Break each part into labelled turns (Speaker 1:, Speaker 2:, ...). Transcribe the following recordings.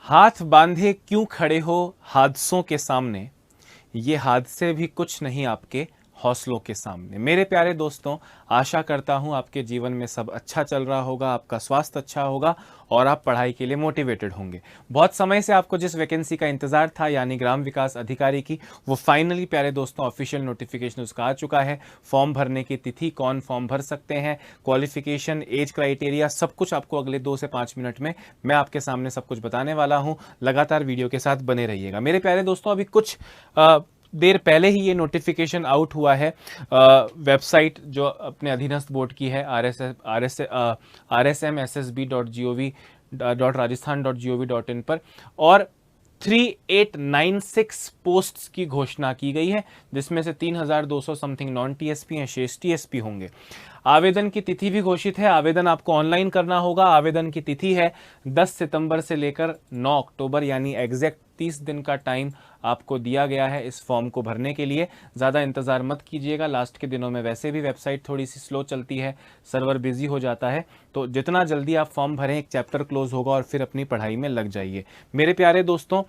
Speaker 1: हाथ बांधे क्यों खड़े हो हादसों के सामने, ये हादसे भी कुछ नहीं आपके हौसलों के सामने। मेरे प्यारे दोस्तों, आशा करता हूं आपके जीवन में सब अच्छा चल रहा होगा, आपका स्वास्थ्य अच्छा होगा और आप पढ़ाई के लिए मोटिवेटेड होंगे। बहुत समय से आपको जिस वैकेंसी का इंतजार था यानी ग्राम विकास अधिकारी की, वो फाइनली प्यारे दोस्तों ऑफिशियल नोटिफिकेशन उसका आ चुका है। फॉर्म भरने की तिथि, कौन फॉर्म भर सकते हैं, क्वालिफिकेशन, एज क्राइटेरिया, सब कुछ आपको अगले 2 से 5 मिनट में मैं आपके सामने सब कुछ बताने वाला हूं। लगातार वीडियो के साथ बने रहिएगा। मेरे प्यारे दोस्तों, अभी कुछ देर पहले ही ये नोटिफिकेशन आउट हुआ है। वेबसाइट जो अपने अधीनस्थ बोर्ड की है rsmssb.gov.rajasthan.gov.in पर, और 3896 पोस्ट्स की घोषणा की गई है, जिसमें से 3200 समथिंग नॉन टीएसपी हैं, शेष टीएसपी होंगे। आवेदन की तिथि भी घोषित है। आवेदन आपको ऑनलाइन करना होगा। आवेदन की तिथि है 10 सितंबर से लेकर 9 अक्टूबर, यानी एग्जैक्ट 30 दिन का टाइम आपको दिया गया है इस फॉर्म को भरने के लिए। ज़्यादा इंतज़ार मत कीजिएगा। लास्ट के दिनों में वैसे भी वेबसाइट थोड़ी सी स्लो चलती है, सर्वर बिजी हो जाता है, तो जितना जल्दी आप फॉर्म भरें एक चैप्टर क्लोज होगा और फिर अपनी पढ़ाई में लग जाइए। मेरे प्यारे दोस्तों,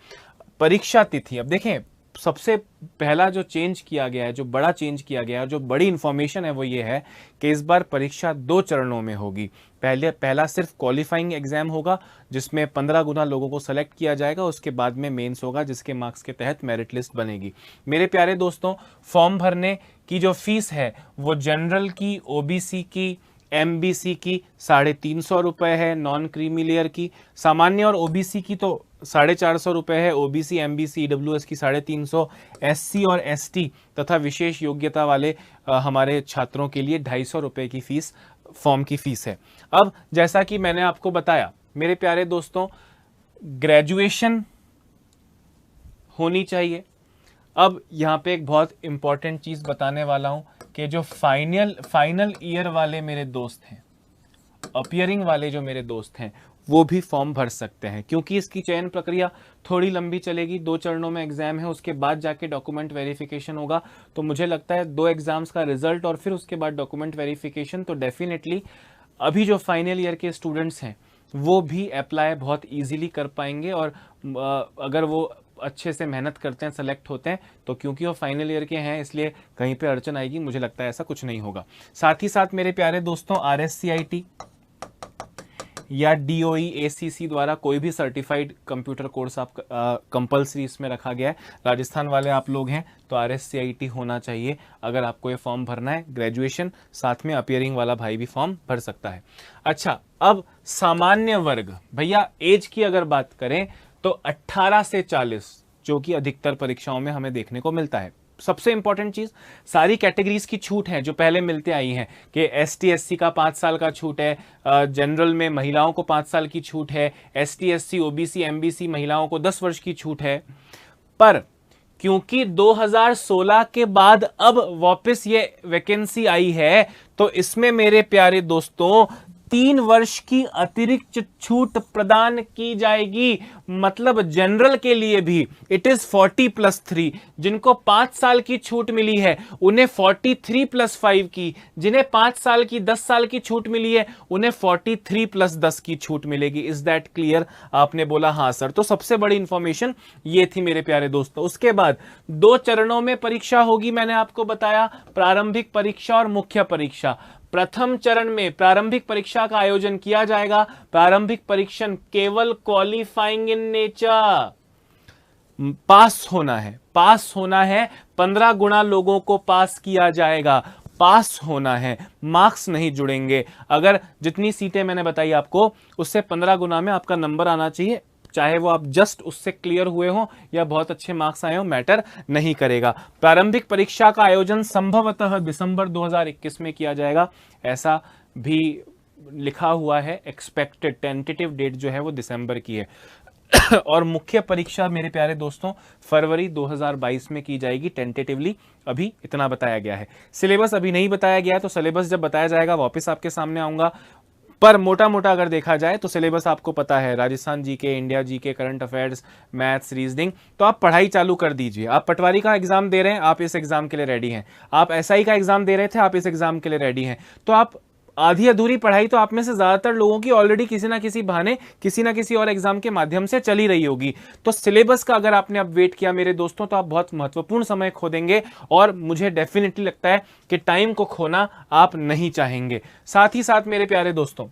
Speaker 1: परीक्षा तिथि, अब देखें, सबसे पहला जो चेंज किया गया है, जो बड़ा चेंज किया गया है, जो बड़ी इंफॉर्मेशन है, वो ये है कि इस बार परीक्षा 2 चरणों में होगी। पहला सिर्फ क्वालिफाइंग एग्जाम होगा, जिसमें 15 गुना लोगों को सेलेक्ट किया जाएगा। उसके बाद में मेंस होगा, जिसके मार्क्स के तहत मेरिट लिस्ट बनेगी। मेरे प्यारे दोस्तों, फॉर्म भरने की जो फीस है वो जनरल की, ओबीसी की, एमबीसी की 350 रुपये है, नॉन क्रीमी लेयर की, सामान्य और ओबीसी की तो 450 रुपये है, ओबीसी, एमबीसी, ईडब्ल्यूएस की 350, एससी और एसटी तथा विशेष योग्यता वाले हमारे छात्रों के लिए 250 रुपये की फीस, फॉर्म की फीस है। अब जैसा कि मैंने आपको बताया मेरे प्यारे दोस्तों, ग्रेजुएशन होनी चाहिए। अब यहाँ पे एक बहुत इंपॉर्टेंट चीज बताने वाला हूं कि जो फाइनल ईयर वाले मेरे दोस्त हैं, अपियरिंग वाले जो मेरे दोस्त हैं, वो भी फॉर्म भर सकते हैं, क्योंकि इसकी चयन प्रक्रिया थोड़ी लंबी चलेगी। 2 चरणों में एग्जाम है, उसके बाद जाके डॉक्यूमेंट वेरिफिकेशन होगा। तो मुझे लगता है 2 एग्जाम्स का रिजल्ट और फिर उसके बाद डॉक्यूमेंट वेरिफिकेशन, तो डेफिनेटली अभी जो फाइनल ईयर के स्टूडेंट्स हैं वो भी अप्लाई बहुत ईजिली कर पाएंगे। और अगर वो अच्छे से मेहनत करते हैं, सेलेक्ट होते हैं, तो क्योंकि वो फाइनल ईयर के हैं इसलिए कहीं पे अड़चन आएगी, मुझे लगता है ऐसा कुछ नहीं होगा। साथ ही साथ मेरे प्यारे दोस्तों, RSCIT या DOE ACC द्वारा कोई भी सर्टिफाइड कंप्यूटर कोर्स आप कंपलसरी इसमें रखा गया है। राजस्थान वाले आप लोग हैं तो RSCIT होना चाहिए अगर आपको ये फॉर्म भरना है। ग्रेजुएशन साथ में अपियरिंग वाला भाई भी फॉर्म भर सकता है। अच्छा, अब सामान्य वर्ग, भैया एज की अगर बात करें तो 18 से 40, जो कि अधिकतर परीक्षाओं में हमें देखने को मिलता है। सबसे इंपॉर्टेंट चीज, सारी कैटेगरीज की छूट है जो पहले मिलते आई हैं कि ST SC का 5 साल का छूट है, जनरल में महिलाओं को 5 साल की छूट है, ST SC OBC MBC महिलाओं को 10 वर्ष की छूट है। पर क्योंकि 2016 के बाद अब वापस ये वैकेंसी आई है, तो इसमें मेरे प्यारे दोस्तों 3 वर्ष की अतिरिक्त छूट प्रदान की जाएगी। मतलब जनरल के लिए भी इट इज 40+3। जिनको 5 साल की छूट मिली है उन्हें 43+5 की, जिन्हें 5 साल की 10 साल की छूट मिली है उन्हें 43+10 की छूट मिलेगी। Is that clear? आपने बोला हाँ सर। तो सबसे बड़ी इंफॉर्मेशन ये थी मेरे प्यारे दोस्तों। उसके बाद 2 चरणों में परीक्षा होगी, मैंने आपको बताया, प्रारंभिक परीक्षा और मुख्य परीक्षा। प्रथम चरण में प्रारंभिक परीक्षा का आयोजन किया जाएगा। प्रारंभिक परीक्षा केवल क्वालिफाइंग इन नेचर, पास होना है। 15 गुना लोगों को पास किया जाएगा, पास होना है, मार्क्स नहीं जुड़ेंगे। अगर जितनी सीटें मैंने बताई आपको उससे 15 गुना में आपका नंबर आना चाहिए, चाहे वो आप जस्ट उससे क्लियर हुए हो या बहुत अच्छे मार्क्स आए हो, मैटर नहीं करेगा। प्रारंभिक परीक्षा का आयोजन संभवतः दिसंबर 2021 में किया जाएगा, ऐसा भी लिखा हुआ है। एक्सपेक्टेड टेंटेटिव डेट जो है वो दिसंबर की है। और मुख्य परीक्षा मेरे प्यारे दोस्तों फरवरी 2022 में की जाएगी टेंटेटिवली, अभी इतना बताया गया है। सिलेबस अभी नहीं बताया गया है, तो सिलेबस जब बताया जाएगा वापस आपके सामने आऊंगा। पर मोटा मोटा अगर देखा जाए तो सिलेबस आपको पता है, Rajasthan GK, India GK, current affairs, maths, reasoning. तो आप पढ़ाई चालू कर दीजिए। आप पटवारी का एग्जाम दे रहे हैं, आप इस एग्जाम के लिए रेडी हैं। आप SI का एग्जाम दे रहे थे, आप इस एग्जाम के लिए रेडी हैं। तो आप आधी अधूरी पढ़ाई तो आप में से ज्यादातर लोगों की ऑलरेडी किसी ना किसी बहाने किसी ना किसी और एग्जाम के माध्यम से चली रही होगी। तो सिलेबस का अगर आपने अब वेट किया मेरे दोस्तों, तो आप बहुत महत्वपूर्ण समय खो देंगे, और मुझे डेफिनेटली लगता है कि टाइम को खोना आप नहीं चाहेंगे। साथ ही साथ मेरे प्यारे दोस्तों,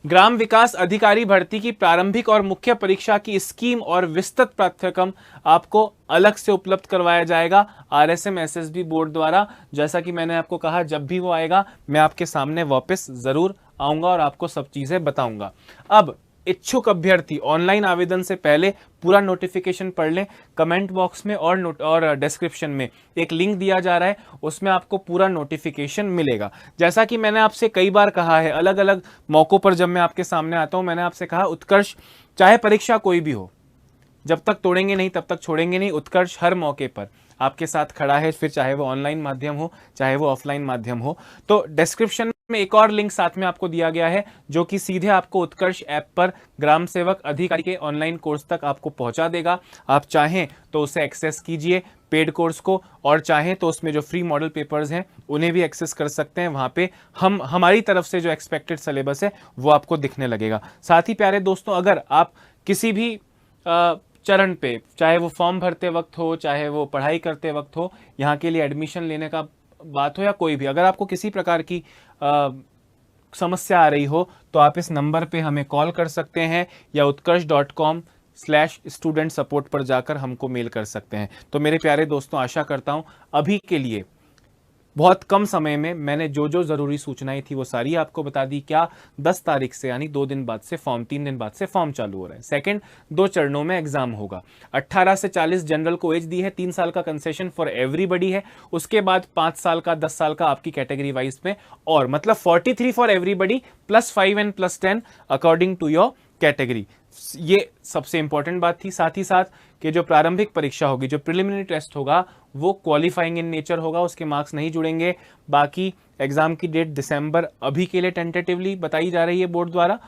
Speaker 1: ग्राम विकास अधिकारी भर्ती की प्रारंभिक और मुख्य परीक्षा की स्कीम और विस्तृत पाठ्यक्रम आपको अलग से उपलब्ध करवाया जाएगा आरएसएम एसएसबी बोर्ड द्वारा। जैसा कि मैंने आपको कहा, जब भी वो आएगा मैं आपके सामने वापस जरूर आऊंगा और आपको सब चीजें बताऊंगा। अब इच्छुक अभ्यर्थी ऑनलाइन आवेदन से पहले पूरा नोटिफिकेशन पढ़ लें। कमेंट बॉक्स में और डिस्क्रिप्शन में एक लिंक दिया जा रहा है, उसमें आपको पूरा नोटिफिकेशन मिलेगा। जैसा कि मैंने आपसे कई बार कहा है, अलग अलग मौकों पर जब मैं आपके सामने आता हूं, मैंने आपसे कहा उत्कर्ष चाहे परीक्षा कोई भी हो, जब तक तोड़ेंगे नहीं तब तक छोड़ेंगे नहीं। उत्कर्ष हर मौके पर आपके साथ खड़ा है, फिर चाहे वो ऑनलाइन माध्यम हो चाहे वो ऑफलाइन माध्यम हो। तो डिस्क्रिप्शन में एक और लिंक साथ में आपको दिया गया है, जो कि सीधे आपको उत्कर्ष ऐप पर ग्राम सेवक अधिकारी के ऑनलाइन कोर्स तक आपको पहुंचा देगा। आप चाहें तो उसे एक्सेस कीजिए पेड कोर्स को, और चाहें तो उसमें जो फ्री मॉडल पेपर्स हैं उन्हें भी एक्सेस कर सकते हैं। वहां पे हमारी तरफ से जो एक्सपेक्टेड सिलेबस है वो आपको दिखने लगेगा। साथ ही प्यारे दोस्तों, अगर आप किसी भी चरण पे, चाहे वो फॉर्म भरते वक्त हो चाहे वो पढ़ाई करते वक्त हो, यहाँ के लिए एडमिशन लेने का बात हो या कोई भी, अगर आपको किसी प्रकार की समस्या आ रही हो, तो आप इस नंबर पे हमें कॉल कर सकते हैं या utkarsh.com/student support पर जाकर हमको मेल कर सकते हैं। तो मेरे प्यारे दोस्तों, आशा करता हूं अभी के लिए बहुत कम समय में मैंने जो जो जरूरी सूचनाएं थी वो सारी आपको बता दी। क्या 10 तारीख से यानी 2 दिन बाद से फॉर्म, 3 दिन बाद से फॉर्म चालू हो रहा है। सेकंड, 2 चरणों में एग्जाम होगा। 18 से 40 जनरल को एज दी है, 3 साल का कंसेशन फॉर एवरीबडी है। उसके बाद 5 साल का, 10 साल का आपकी कैटेगरी वाइज में, और मतलब 43 for everybody plus 5 and plus 10 according to your category. ये सबसे इंपॉर्टेंट बात थी। साथ ही साथ कि जो प्रारंभिक परीक्षा होगी, जो प्रिलिमिनरी टेस्ट होगा, वो क्वालिफाइंग इन नेचर होगा, उसके मार्क्स नहीं जुड़ेंगे। बाकी एग्जाम की डेट दिसंबर अभी के लिए टेंटेटिवली बताई जा रही है बोर्ड द्वारा।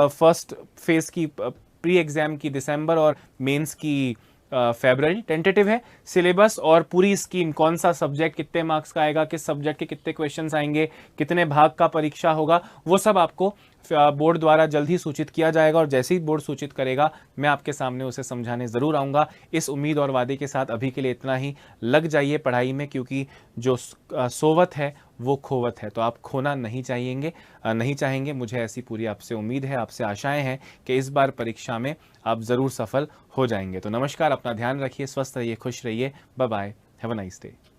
Speaker 1: फर्स्ट फेज की प्री एग्जाम की दिसंबर और मेंस की फरवरी टेंटेटिव है। सिलेबस और पूरी स्कीम, कौन सा सब्जेक्ट कितने मार्क्स का आएगा, किस सब्जेक्ट के कितने क्वेश्चंस आएंगे, कितने भाग का परीक्षा होगा, वो सब आपको बोर्ड द्वारा जल्द ही सूचित किया जाएगा। और जैसे ही बोर्ड सूचित करेगा मैं आपके सामने उसे समझाने जरूर आऊंगा। इस उम्मीद और वादे के साथ अभी के लिए इतना ही। लग जाइए पढ़ाई में, क्योंकि जो सोवत है वो खोवत है, तो आप खोना नहीं चाहेंगे। मुझे ऐसी पूरी आपसे उम्मीद है, आपसे आशाएं हैं कि इस बार परीक्षा में आप जरूर सफल हो जाएंगे। तो नमस्कार, अपना ध्यान रखिए, स्वस्थ रहिए, खुश रहिए। Bye bye, have a nice day.